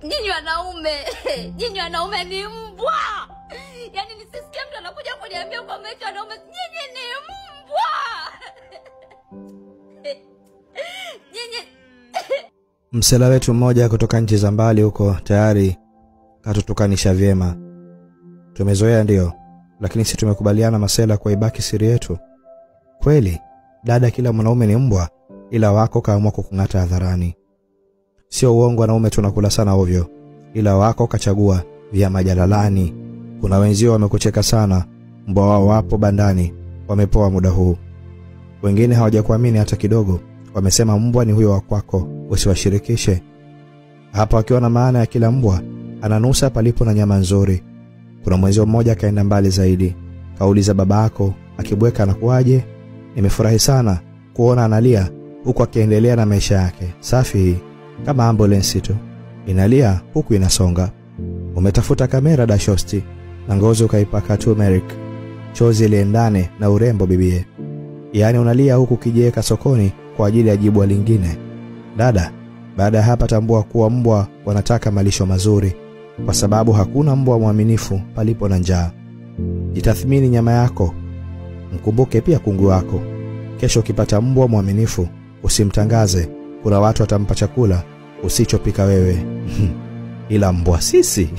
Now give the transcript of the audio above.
Nyinyi wanaume ni mbwa. Yaani nisisikie mtu anakuja kuniambia kwamba eti wanaume nyinyi ni mbwa. Nyinyi Msela wetu mmoja kutoka nchi za mbali huko tayari katutukanisha vyema. Tumezoea ndio, lakini si tumekubaliana masela kwa ibaki siri yetu. Kweli, dada kila mwanaume ni mbwa, ila wako kaamua kukung'ata hadharani. Sio uongo, wanaume tunakula sana ovyo, ila wako kachagua vya majalalani. Kuna wenzio wamekucheka sana, mbwa wao wapo bandani, wamepoa muda huu. Wengine hawajakuamini hata kidogo, wamesema mbwa ni huyo wa kwako, usiwashirikishe. Hapa wakiwa na maana ya kila mbwa ananusa palipo na nyama nzuri. Kuna mwenzio mmoja kaenda mbali zaidi, kauliza babako akibweka anakuaje. Nimefurahi sana kuona analia huku akiendelea na maisha yake. Safi kama ambulance tu, inalia huku inasonga. Umetafuta kamera dashosti na ngozi ukaipaka turmeric, chozi liendane na urembo bibie. Yaani unalia huku kijieka sokoni kwa ajili ya jibwa lingine. Dada, baada ya hapa tambua kuwa mbwa wanataka malisho mazuri, kwa sababu hakuna mbwa mwaminifu palipo na njaa. Jitathmini nyama yako, mkumbuke pia kungu wako. Kesho ukipata mbwa mwaminifu usimtangaze, kuna watu watampa chakula usichopika wewe. Ila mbwa sisi